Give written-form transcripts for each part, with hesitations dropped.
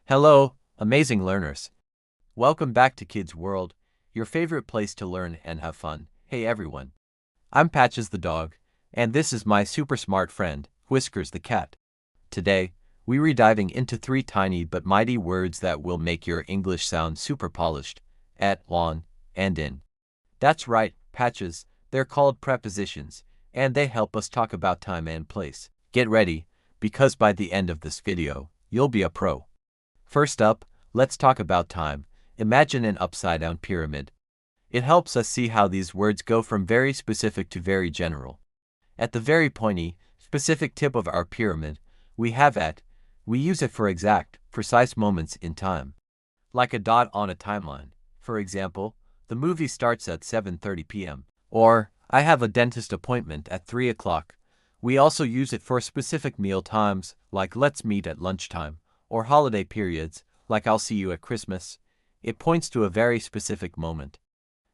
Hello, amazing learners. Welcome back to Kids World, your favorite place to learn and have fun. Hey everyone. I'm Patches the dog, and this is my super smart friend, Whiskers the cat. Today, we're diving into three tiny but mighty words that will make your English sound super polished, at, on, and in. That's right, Patches, they're called prepositions, and they help us talk about time and place. Get ready, because by the end of this video, you'll be a pro. First up, let's talk about time. Imagine an upside-down pyramid. It helps us see how these words go from very specific to very general. At the very pointy, specific tip of our pyramid, we have at. We use it for exact, precise moments in time. Like a dot on a timeline. For example, the movie starts at 7:30 p.m. Or, I have a dentist appointment at 3 o'clock. We also use it for specific meal times, like let's meet at lunchtime, or holiday periods, like I'll see you at Christmas. It points to a very specific moment.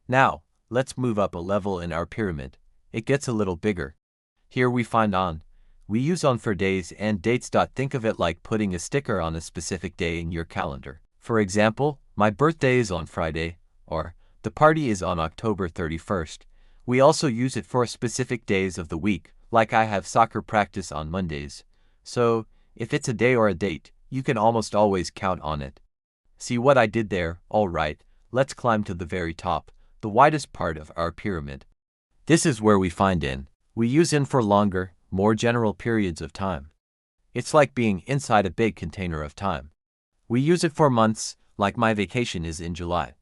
Now, let's move up a level in our pyramid. It gets a little bigger. Here we find on. We use on for days and dates. Think of it like putting a sticker on a specific day in your calendar. For example, my birthday is on Friday, or the party is on October 31st. We also use it for specific days of the week, like I have soccer practice on Mondays. So, if it's a day or a date, you can almost always count on it. See what I did there? Alright, let's climb to the very top, the widest part of our pyramid. This is where we find in. We use in for longer, more general periods of time. It's like being inside a big container of time. We use it for months, like my vacation is in July.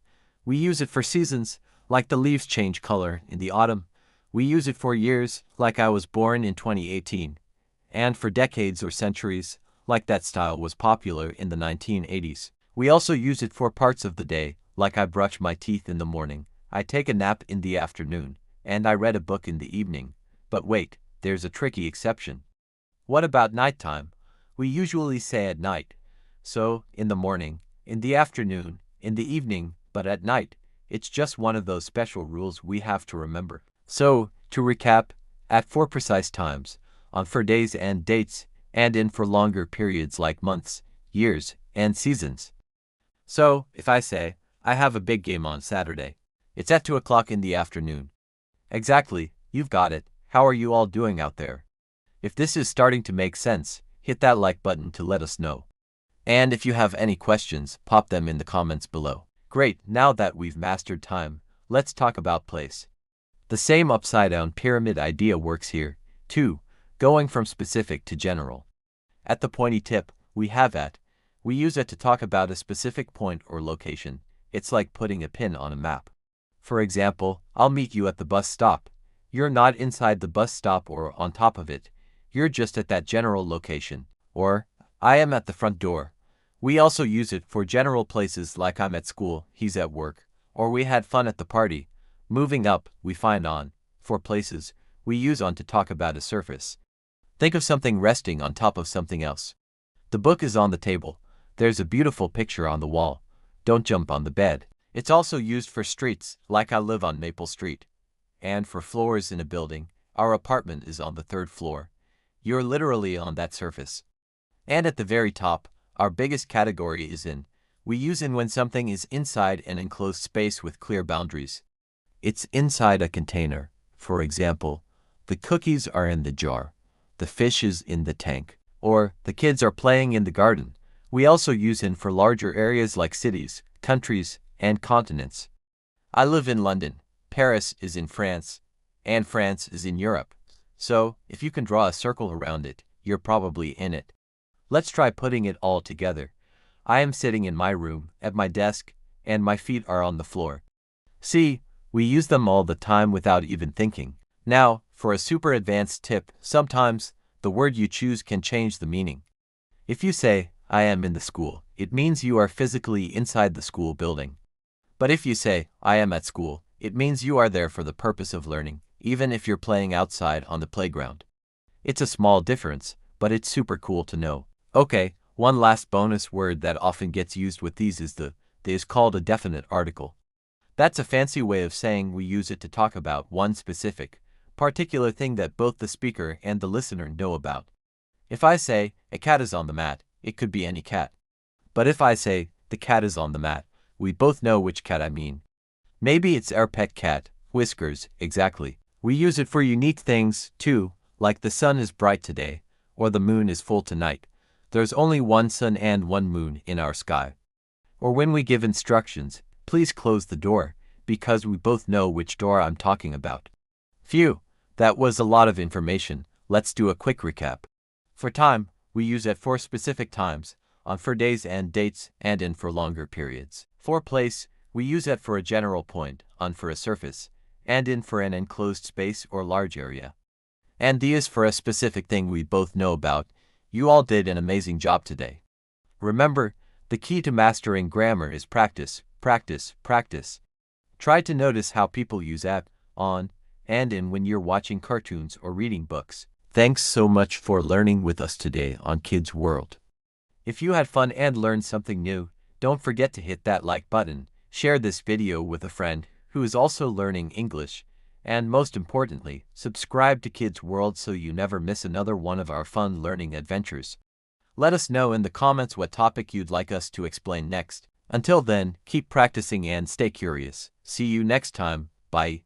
We use it for seasons, like the leaves change color in the autumn. We use it for years, like I was born in 2018. And for decades or centuries, like that style was popular in the 1980s. We also use it for parts of the day, like I brush my teeth in the morning, I take a nap in the afternoon, and I read a book in the evening. But wait, there's a tricky exception. What about nighttime? We usually say at night. So, in the morning, in the afternoon, in the evening, but at night. It's just one of those special rules we have to remember. So, to recap, at for precise times, on for days and dates, and in for longer periods like months, years, and seasons. So, if I say, I have a big game on Saturday, it's at 2 o'clock in the afternoon. Exactly, you've got it. How are you all doing out there? If this is starting to make sense, hit that like button to let us know. And if you have any questions, pop them in the comments below. Great, now that we've mastered time, let's talk about place. The same upside-down pyramid idea works here, too, going from specific to general. At the pointy tip, we have at. We use it to talk about a specific point or location. It's like putting a pin on a map. For example, I'll meet you at the bus stop. You're not inside the bus stop or on top of it. You're just at that general location. Or, I am at the front door. We also use it for general places like I'm at school, he's at work, or we had fun at the party. Moving up, we find on. For places, we use on to talk about a surface. Think of something resting on top of something else. The book is on the table. There's a beautiful picture on the wall. Don't jump on the bed. It's also used for streets, like I live on Maple Street. And for floors in a building, our apartment is on the 3rd floor. You're literally on that surface. And at the very top, our biggest category is in. We use in when something is inside an enclosed space with clear boundaries. It's inside a container. For example, the cookies are in the jar. The fish is in the tank. Or, the kids are playing in the garden. We also use in for larger areas like cities, countries, and continents. I live in London. Paris is in France. And France is in Europe. So, if you can draw a circle around it, you're probably in it. Let's try putting it all together. I am sitting in my room, at my desk, and my feet are on the floor. See, we use them all the time without even thinking. Now, for a super advanced tip, sometimes, the word you choose can change the meaning. If you say, I am in the school, it means you are physically inside the school building. But if you say, I am at school, it means you are there for the purpose of learning, even if you're playing outside on the playground. It's a small difference, but it's super cool to know. Okay, one last bonus word that often gets used with these is the is called a definite article. That's a fancy way of saying we use it to talk about one specific, particular thing that both the speaker and the listener know about. If I say, a cat is on the mat, it could be any cat. But if I say, the cat is on the mat, we both know which cat I mean. Maybe it's our pet cat, Whiskers, exactly. We use it for unique things, too, like the sun is bright today, or the moon is full tonight. There's only one sun and one moon in our sky. Or when we give instructions, please close the door, because we both know which door I'm talking about. Phew, that was a lot of information. Let's do a quick recap. For time, we use it for specific times, on for days and dates, and in for longer periods. For place, we use it for a general point, on for a surface, and in for an enclosed space or large area. And the is for a specific thing we both know about. You all did an amazing job today. Remember, the key to mastering grammar is practice, practice, practice. Try to notice how people use at, on, and in when you're watching cartoons or reading books. Thanks so much for learning with us today on Kids World. If you had fun and learned something new, don't forget to hit that like button, share this video with a friend who is also learning English, and most importantly, subscribe to Kids World so you never miss another one of our fun learning adventures. Let us know in the comments what topic you'd like us to explain next. Until then, keep practicing and stay curious. See you next time. Bye.